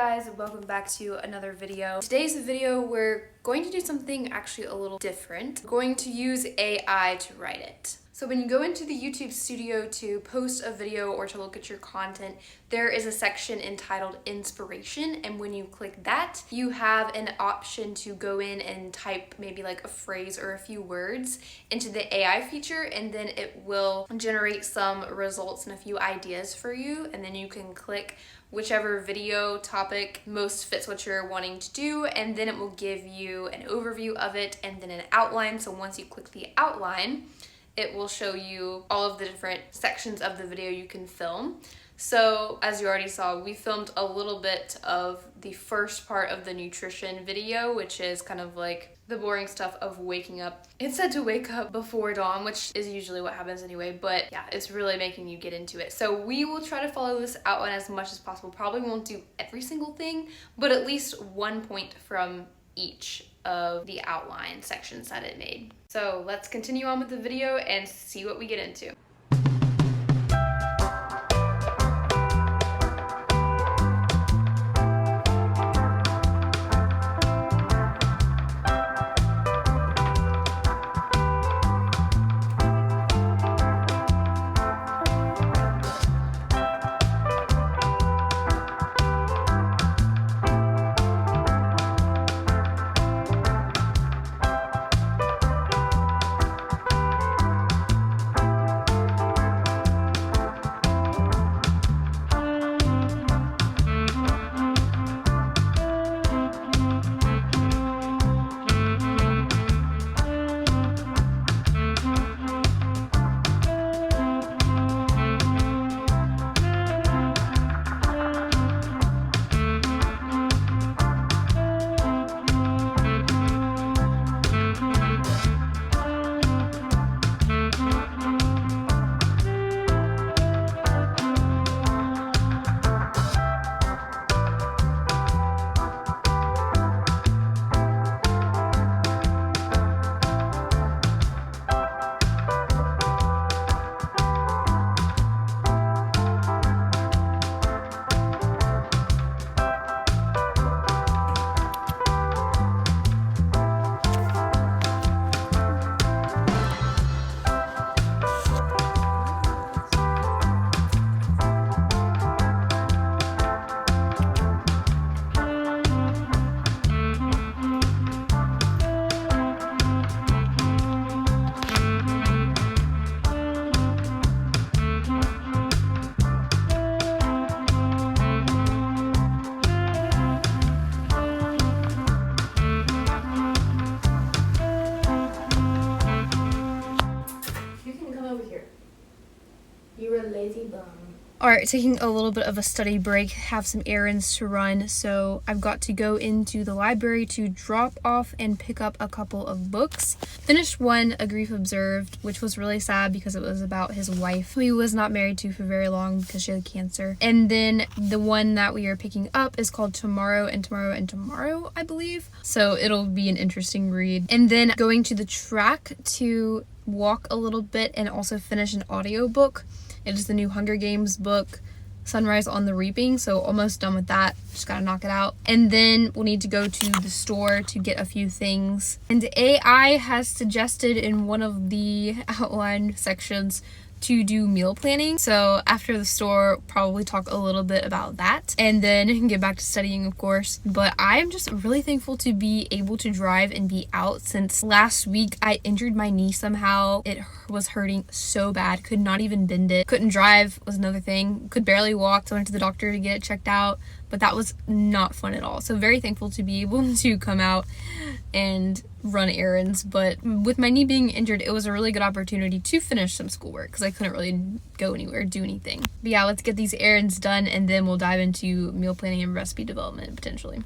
guys, and welcome back to another video. Today's video, we're going to do something actually a little different. We're going to use AI to write it. So when you go into the YouTube studio to post a video or to look at your content, there is a section entitled Inspiration, and when you click that, you have an option to go in and type maybe like a phrase or a few words into the AI feature, and then it will generate some results and a few ideas for you, and then you can click whichever video topic most fits what you're wanting to do, and then it will give you an overview of it and then an outline. So once you click the outline, it will show you all of the different sections of the video you can film. So as you already saw, we filmed a little bit of the first part of the nutrition video, which is kind of like the boring stuff of waking up. It said to wake up before dawn, which is usually what happens anyway, but yeah, it's really making you get into it. So we will try to follow this outline as much as possible. Probably won't do every single thing, but at least one point from each of the outline sections that it made. So let's continue on with the video and see what we get into. You're a lazy bum. Alright, taking a little bit of a study break, have some errands to run, so I've got to go into the library to drop off and pick up a couple of books. Finished one, A Grief Observed, which was really sad because it was about his wife, who he was not married to for very long because she had cancer. And then the one that we are picking up is called Tomorrow and Tomorrow and Tomorrow, I believe. So it'll be an interesting read. And then going to the track to walk a little bit and also finish an audiobook. It is the new Hunger Games book, Sunrise on the Reaping, so almost done with that. Just gotta knock it out. And then we'll need to go to the store to get a few things. And AI has suggested in one of the outline sections to do meal planning. So after the store, probably talk a little bit about that and then get back to studying, of course. But I'm just really thankful to be able to drive and be out, since last week I injured my knee somehow. It was hurting so bad, could not even bend it. Couldn't drive was another thing, could barely walk, so I went to the doctor to get it checked out, but that was not fun at all. So very thankful to be able to come out and run errands. But with my knee being injured, it was a really good opportunity to finish some schoolwork because I couldn't really go anywhere, do anything. But yeah, let's get these errands done and then we'll dive into meal planning and recipe development potentially.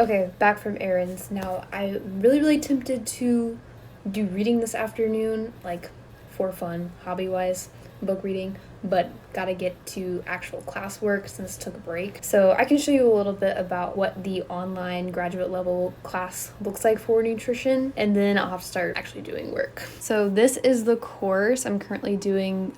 Okay, back from errands. Now, I'm really tempted to do reading this afternoon, like for fun, hobby-wise, book reading, but gotta get to actual classwork since it took a break. So I can show you a little bit about what the online graduate level class looks like for nutrition, and then I'll have to start actually doing work. So this is the course. I'm currently doing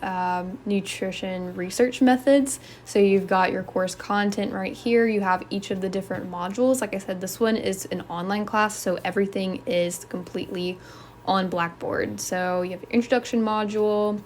nutrition research methods. So you've got your course content right here. You have each of the different modules. Like I said, this one is an online class, so everything is completely on Blackboard. So you have your introduction module,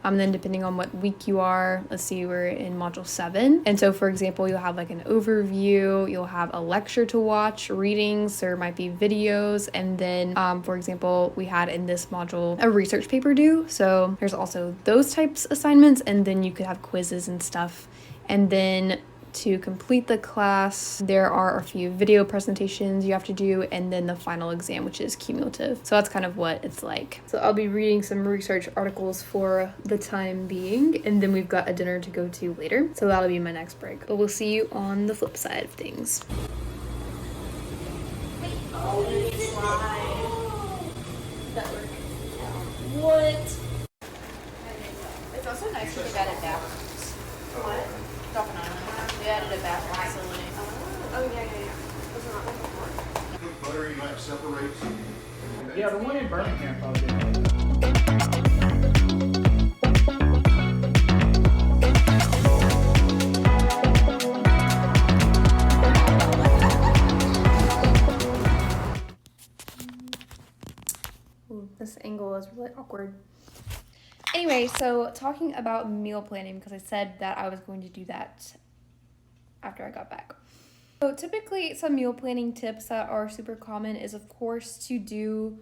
then depending on what week you are, let's see, we're in module 7. And so for example, you'll have like an overview, you'll have a lecture to watch, readings, there might be videos, and then for example, we had in this module a research paper due. So there's also those types assignments, and then you could have quizzes and stuff. And then to complete the class, there are a few video presentations you have to do, and then the final exam, which is cumulative. So that's kind of what it's like. So I'll be reading some research articles for the time being, and then we've got a dinner to go to later. So that'll be my next break. But we'll see you on the flip side of things. What? It's also nice to get that at bathrooms. What? Dolphin Island. We added a bathroom facility. Oh, yeah. Was it not like before? Cook butter, you might separate. Yeah, the one in Birmingham probably did. Ooh, this angle is really awkward. Anyway, so talking about meal planning, because I said that I was going to do that after I got back. So typically some meal planning tips that are super common is, of course, to do,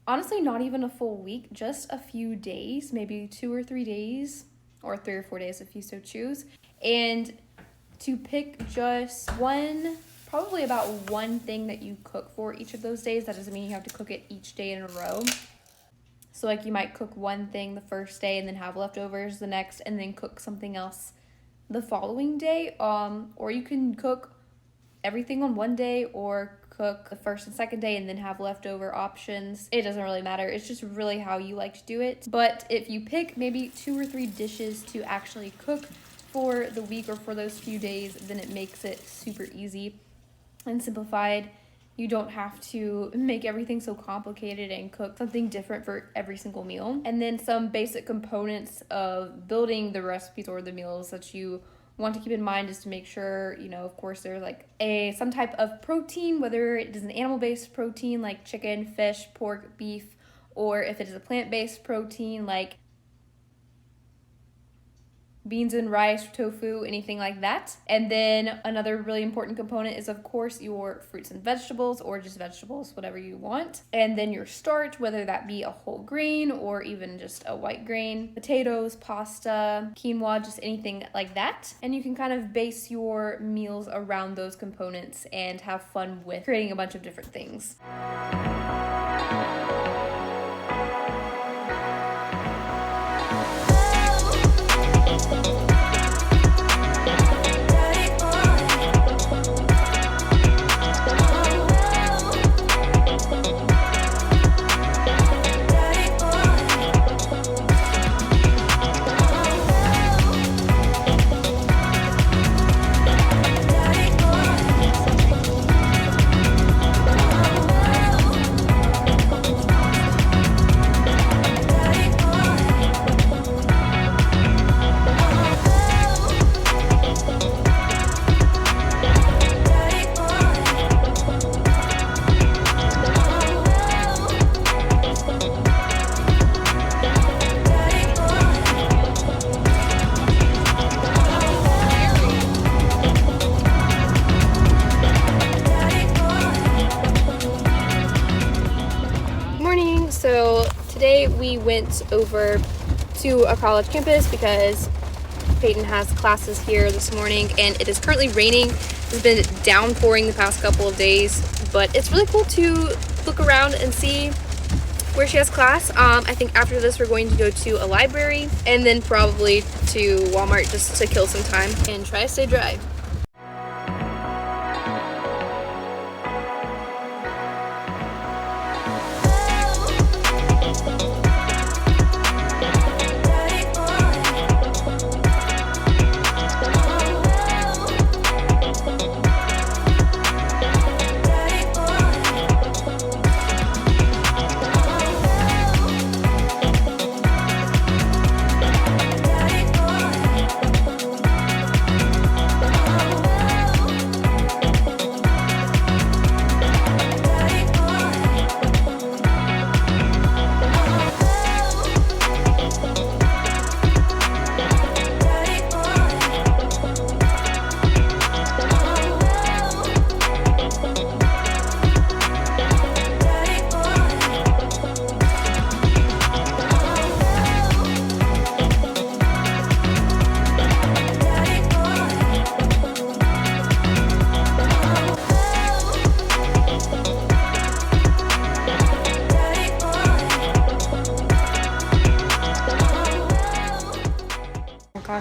honestly, not even a full week, just a few days, maybe 2 or 3 days, or 3 or 4 days if you so choose, and to pick just probably about one thing that you cook for each of those days. That doesn't mean you have to cook it each day in a row. So like you might cook one thing the first day and then have leftovers the next, and then cook something else the following day. Or you can cook everything on one day, or cook the first and second day and then have leftover options. It doesn't really matter. It's just really how you like to do it. But if you pick maybe 2 or 3 dishes to actually cook for the week or for those few days, then it makes it super easy and simplified. You don't have to make everything so complicated and cook something different for every single meal. And then some basic components of building the recipes or the meals that you want to keep in mind is to make sure, of course, there's like some type of protein, whether it is an animal-based protein like chicken, fish, pork, beef, or if it is a plant-based protein like beans and rice, tofu, anything like that. And then another really important component is, of course, your fruits and vegetables, or just vegetables, whatever you want. And then your starch, whether that be a whole grain or even just a white grain, potatoes, pasta, quinoa, just anything like that. And you can kind of base your meals around those components and have fun with creating a bunch of different things. So today we went over to a college campus because Peyton has classes here this morning, and it is currently raining. It's been downpouring the past couple of days, but it's really cool to look around and see where she has class. I think after this we're going to go to a library and then probably to Walmart just to kill some time and try to stay dry.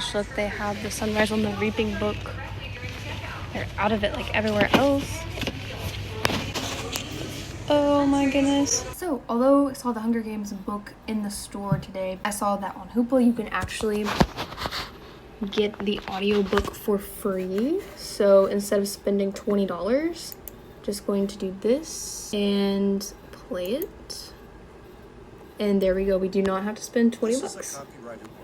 gosh, look, they have the Sunrise on the Reaping book. They're out of it like everywhere else. Oh my goodness. So, although I saw the Hunger Games book in the store today, I saw that on Hoopla you can actually get the audiobook for free. So instead of spending $20, just going to do this and play it. And there we go. We do not have to spend 20 bucks. This is a copyrighted work.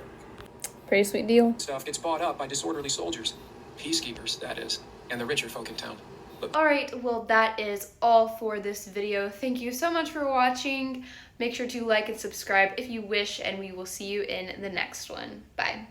Pretty sweet deal. Stuff gets bought up by disorderly soldiers. Peacekeepers, that is, and the richer folk in town. Alright, well that is all for this video. Thank you so much for watching. Make sure to like and subscribe if you wish, and we will see you in the next one. Bye.